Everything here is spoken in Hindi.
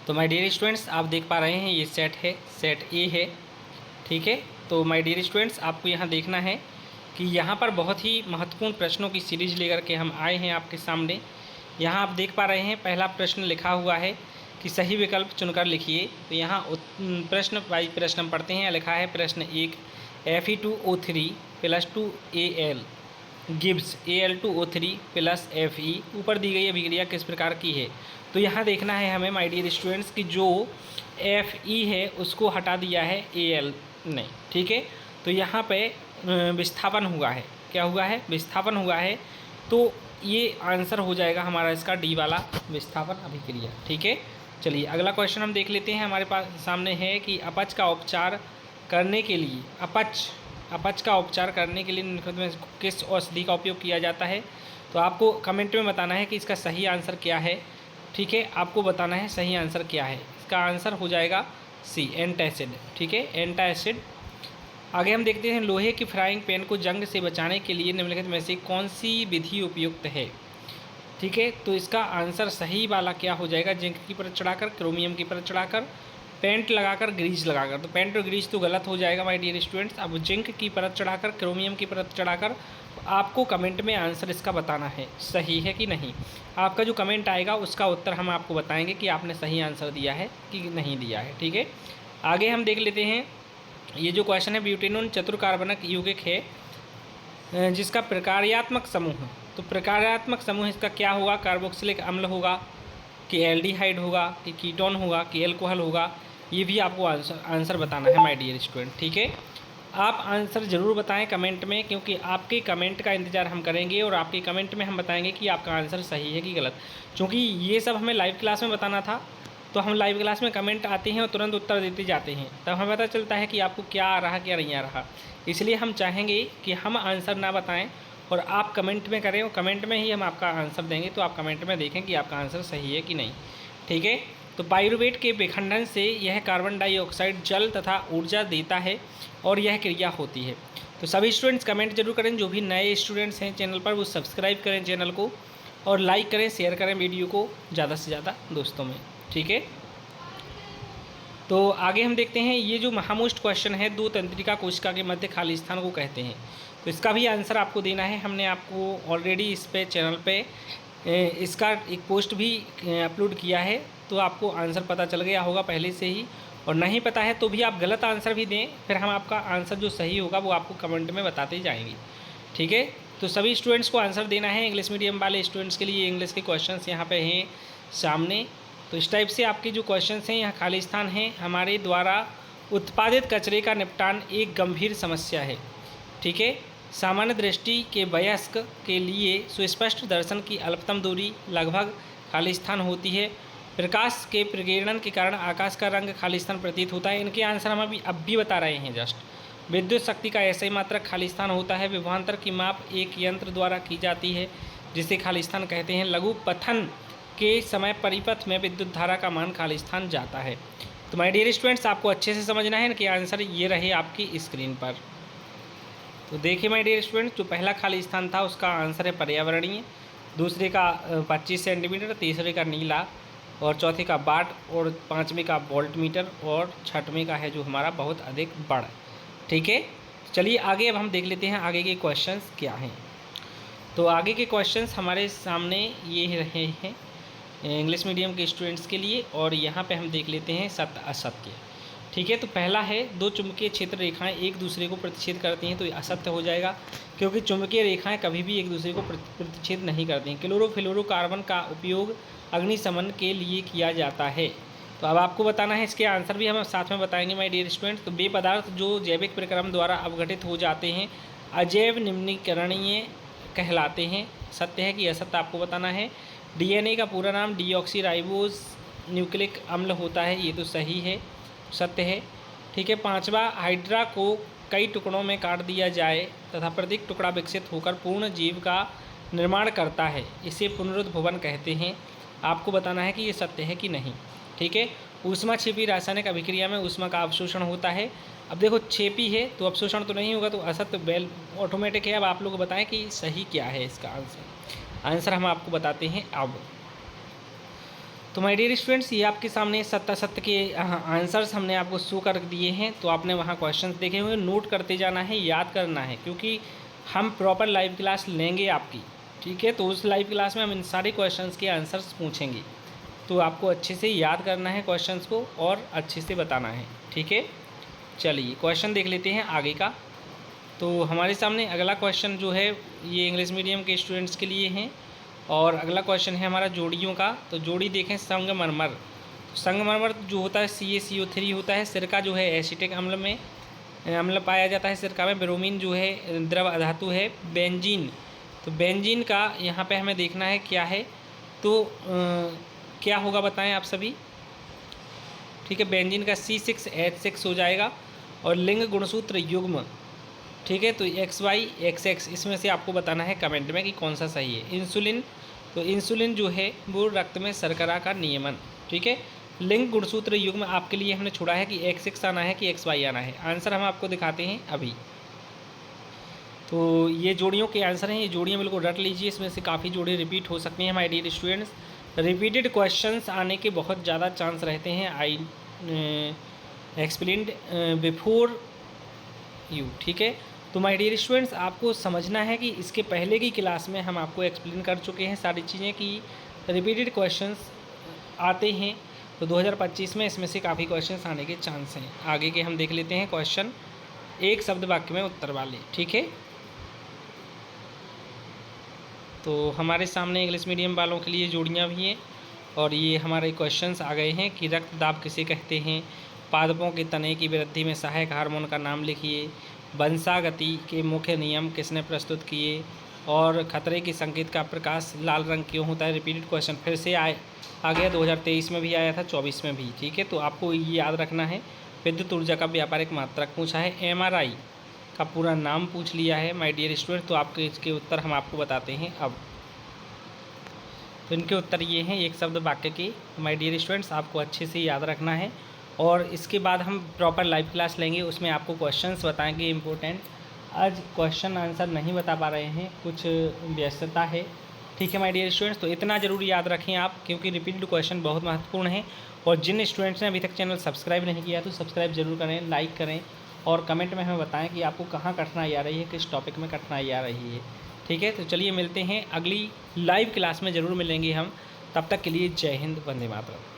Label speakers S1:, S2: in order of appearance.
S1: तो माय डियर स्टूडेंट्स, आप देख पा रहे हैं ये सेट है, सेट ए है। ठीक है, तो माय डियर स्टूडेंट्स, आपको यहाँ देखना है कि यहाँ पर बहुत ही महत्वपूर्ण प्रश्नों की सीरीज लेकर के हम आए हैं आपके सामने। यहाँ आप देख पा रहे हैं पहला प्रश्न लिखा हुआ है कि सही विकल्प चुनकर लिखिए। तो यहाँ प्रश्न वाइज प्रश्न हम पढ़ते हैं। लिखा है प्रश्न 1, Fe2O3 + 2Al Gibbs Al2O3 + Fe। ऊपर दी गई अभिक्रिया किस प्रकार की है? तो यहाँ देखना है हमें माय डियर स्टूडेंट्स कि जो Fe है उसको हटा दिया है Al ने। ठीक है, तो यहाँ पे विस्थापन हुआ है। क्या हुआ है? विस्थापन हुआ है। तो ये आंसर हो जाएगा हमारा इसका डी वाला, विस्थापन अभिक्रिया। ठीक है, चलिए अगला क्वेश्चन हम देख लेते हैं। हमारे पास सामने है कि अपच का उपचार करने के लिए अपच का उपचार करने के लिए निम्नलिखित में किस औषधि का उपयोग किया जाता है? तो आपको कमेंट में बताना है कि इसका सही आंसर क्या है। ठीक है, आपको बताना है सही आंसर क्या है। इसका आंसर हो जाएगा सी, एंटासिड। ठीक है, एंटासिड। आगे हम देखते हैं लोहे की फ्राइंग पैन को जंग से बचाने के लिए निम्नलिखित में से कौन सी विधि उपयुक्त है? ठीक है, तो इसका आंसर सही वाला क्या हो जाएगा? जिंक की परत चढ़ाकर, क्रोमियम की परत चढ़ाकर, पेंट लगाकर, ग्रीस लगाकर। तो पेंट और ग्रीस तो गलत हो जाएगा माय डियर स्टूडेंट्स। अब जिंक की परत चढ़ाकर, क्रोमियम की परत चढ़ाकर आपको कमेंट में आंसर इसका बताना है सही है कि नहीं। आपका जो कमेंट आएगा उसका उत्तर हम आपको बताएंगे कि आपने सही आंसर दिया है कि नहीं दिया है। ठीक है, आगे हम देख लेते हैं। ये जो क्वेश्चन है, ब्यूटेनोन चतुर्कार्बनिक यौगिक है जिसका प्रकार्यात्मक समूह है। तो प्रकार्यात्मक समूह इसका क्या होगा? कार्बोक्सिलिक अम्ल होगा कि एल्डिहाइड होगा कि कीटोन होगा कि एल्कोहल होगा? ये भी आपको आंसर बताना है माय डियर स्टूडेंट। ठीक है, आप आंसर ज़रूर बताएं कमेंट में, क्योंकि आपके कमेंट का इंतज़ार हम करेंगे और आपके कमेंट में हम बताएंगे कि आपका आंसर सही है कि गलत। क्योंकि ये सब हमें लाइव क्लास में बताना था, तो हम लाइव क्लास में कमेंट आते हैं और तुरंत उत्तर देते जाते हैं, तब हमें पता चलता है कि आपको क्या आ रहा क्या नहीं आ रहा। इसलिए हम चाहेंगे कि हम आंसर ना बताएं और आप कमेंट में करें, और कमेंट में ही हम आपका आंसर देंगे। तो आप कमेंट में देखें कि आपका आंसर सही है कि नहीं। ठीक है, तो पाइरुवेट के विखंडन से यह कार्बन डाइऑक्साइड जल तथा ऊर्जा देता है और यह क्रिया होती है। तो सभी स्टूडेंट्स कमेंट जरूर करें। जो भी नए स्टूडेंट्स हैं चैनल पर, वो सब्सक्राइब करें चैनल को और लाइक करें, शेयर करें वीडियो को ज़्यादा से ज़्यादा दोस्तों में। ठीक है, तो आगे हम देखते हैं। ये जो महामोस्ट क्वेश्चन है, दो तंत्रिका कोशिका के मध्य खाली स्थान को कहते हैं। तो इसका भी आंसर आपको देना है। हमने आपको ऑलरेडी इस पे चैनल पे इसका एक पोस्ट भी अपलोड किया है, तो आपको आंसर पता चल गया होगा पहले से ही। और नहीं पता है तो भी आप गलत आंसर भी दें, फिर हम आपका आंसर जो सही होगा वो आपको कमेंट में बताते जाएंगे। ठीक है, तो सभी स्टूडेंट्स को आंसर देना है। इंग्लिश मीडियम वाले स्टूडेंट्स के लिए इंग्लिश के क्वेश्चंस यहाँ पे हैं सामने। तो इस टाइप से आपके जो क्वेश्चंस हैं, यहाँ खाली स्थान हैं। हमारे द्वारा उत्पादित कचरे का निपटान एक गंभीर समस्या है। ठीक है, सामान्य दृष्टि के वयस्क के लिए सुस्पष्ट दर्शन की अल्पतम दूरी लगभग खाली स्थान होती है। प्रकाश के प्रकीर्णन के कारण आकाश का रंग खाली स्थान प्रतीत होता है। इनके आंसर हम अब भी बता रहे हैं जस्ट। विद्युत शक्ति का ऐसा ही मात्रक खाली स्थान होता है। विभवांतर की माप एक यंत्र द्वारा की जाती है जिसे खाली स्थान कहते हैं। लघु पथन के समय परिपथ में विद्युत धारा का मान खाली स्थान जाता है। तो माय डियर स्टूडेंट्स, आपको अच्छे से समझना है कि आंसर ये रहे आपकी स्क्रीन पर। तो देखिए माय डियर स्टूडेंट्स, जो पहला खाली स्थान था उसका आंसर है पर्यावरणीय, दूसरे का 25 सेंटीमीटर, तीसरे का नीला, और चौथे का वाट, और पाँचवें का वोल्ट मीटर, और छठवें का है जो हमारा बहुत अधिक बड़। ठीक है, चलिए आगे अब हम देख लेते हैं आगे के क्वेश्चंस क्या हैं। तो आगे के क्वेश्चंस हमारे सामने ये रहे हैं इंग्लिश मीडियम के स्टूडेंट्स के लिए, और यहाँ पे हम देख लेते हैं सत्य असत्य। ठीक है, तो पहला है दो चुंबकीय क्षेत्र रेखाएं एक दूसरे को प्रतिच्छेद करती हैं। तो ये असत्य हो जाएगा, क्योंकि चुंबकीय रेखाएं कभी भी एक दूसरे को प्रतिच्छेद नहीं करती हैं। क्लोरोफ्लोरोकार्बन का उपयोग अग्निशमन के लिए किया जाता है। तो अब आपको बताना है, इसके आंसर भी हम साथ में बताएंगे माय डियर स्टूडेंट्स। तो वे पदार्थ जो जैविक प्रक्रम द्वारा अवघटित हो जाते हैं अजैव निम्नीकरणीय कहलाते हैं। सत्य है कि असत्य आपको बताना है। डीएनए का पूरा नाम डीऑक्सीराइबोज न्यूक्लिक अम्ल होता है, ये तो सही है, सत्य है। ठीक है, पांचवा, हाइड्रा को कई टुकड़ों में काट दिया जाए तथा प्रत्येक टुकड़ा विकसित होकर पूर्ण जीव का निर्माण करता है, इसे पुनरुद्भवन कहते हैं। आपको बताना है कि ये सत्य है कि नहीं। ठीक है, ऊष्मा छेपी रासायनिक अभिक्रिया में ऊष्मा का अवशोषण होता है। अब देखो छेपी है तो अवशोषण तो नहीं होगा, तो असत्य बेल ऑटोमेटिक है। अब आप लोग बताएं कि सही क्या है इसका आंसर। आंसर हम आपको बताते हैं अब। तो माय डियर स्टूडेंट्स, ये आपके सामने सत्य के आंसर्स हमने आपको शो कर दिए हैं। तो आपने वहाँ क्वेश्चंस देखे हुए, नोट करते जाना है, याद करना है, क्योंकि हम प्रॉपर लाइव क्लास लेंगे आपकी, ठीक है। तो उस लाइव क्लास में हम इन सारे क्वेश्चंस के आंसर्स पूछेंगे, तो आपको अच्छे से याद करना है क्वेश्चंस को और अच्छे से बताना है, ठीक है। चलिए क्वेश्चन देख लेते हैं आगे का। तो हमारे सामने अगला क्वेश्चन जो है ये इंग्लिश मीडियम के स्टूडेंट्स के लिए हैं, और अगला क्वेश्चन है हमारा जोड़ियों का। तो जोड़ी देखें, संगमरमर। संगमरमर जो होता है CaCO3 होता है। सिरका जो है एसिटिक अम्ल पाया जाता है सिरका में। ब्रोमीन जो है द्रव धातु है। बेंजीन, तो बेंजीन का यहाँ पे हमें देखना है क्या है, तो क्या होगा बताएं आप सभी, ठीक है। बेंजीन का C6H6 हो जाएगा। और लिंग गुणसूत्र युग्म, ठीक है। तो XY XX इसमें से आपको बताना है कमेंट में कि कौन सा सही है। इंसुलिन, तो इंसुलिन जो है वो रक्त में शर्करा का नियमन, ठीक है। लिंग गुणसूत्र युग्म आपके लिए हमने छोड़ा है कि XX आना है कि XY आना है। आंसर हम आपको दिखाते हैं अभी। तो ये जोड़ियों के आंसर हैं, ये जोड़ियाँ बिल्कुल रट लीजिए, इसमें से काफ़ी जोड़े रिपीट हो सकती हैं my dear students. Repeated questions आने के बहुत ज़्यादा चांस रहते हैं। आई एक्सप्लेन्ड बिफोर यू, ठीक है। तो माय डियर स्टूडेंट्स, आपको समझना है कि इसके पहले की क्लास में हम आपको एक्सप्लेन कर चुके हैं सारी चीज़ें कि रिपीटेड क्वेश्चंस आते हैं। तो 2025 में इसमें से काफ़ी क्वेश्चंस आने के चांस हैं। आगे के हम देख लेते हैं क्वेश्चन, एक शब्द वाक्य में उत्तर वाले, ठीक है। तो हमारे सामने इंग्लिश मीडियम वालों के लिए जोड़ियाँ भी हैं, और ये हमारे क्वेश्चंस आ गए हैं कि रक्तदाब किसे कहते हैं, पादपों के तने की वृद्धि में सहायक हार्मोन का नाम लिखिए, वंशागति के मुख्य नियम किसने प्रस्तुत किए, और खतरे के संकेत का प्रकाश लाल रंग क्यों होता है। रिपीटेड क्वेश्चन फिर से आ गया, 2023 में भी आया था, 24 में भी, ठीक है। तो आपको ये याद रखना है। विद्युत ऊर्जा का व्यापारिक मात्रक पूछा है, MRI का पूरा नाम पूछ लिया है माय डियर स्टूडेंट। तो आपके इसके उत्तर हम आपको बताते हैं अब। तो इनके उत्तर ये हैं एक शब्द वाक्य के माय डियर स्टूडेंट्स, आपको अच्छे से याद रखना है। और इसके बाद हम प्रॉपर लाइव क्लास लेंगे, उसमें आपको क्वेश्चंस बताएंगे इम्पोर्टेंट। आज क्वेश्चन आंसर नहीं बता पा रहे हैं, कुछ व्यस्तता है, ठीक है माय डियर स्टूडेंट्स। तो इतना ज़रूर याद रखें आप, क्योंकि रिपीटेड क्वेश्चन बहुत महत्वपूर्ण है। और जिन स्टूडेंट्स ने अभी तक चैनल सब्सक्राइब नहीं किया तो सब्सक्राइब जरूर करें, लाइक करें, और कमेंट में हमें बताएं कि आपको कहाँ कठिनाई आ रही है, किस टॉपिक में कठिनाई आ रही है, ठीक है। तो चलिए मिलते हैं अगली लाइव क्लास में, ज़रूर मिलेंगे हम। तब तक के लिए जय हिंद, वंदे मातरम।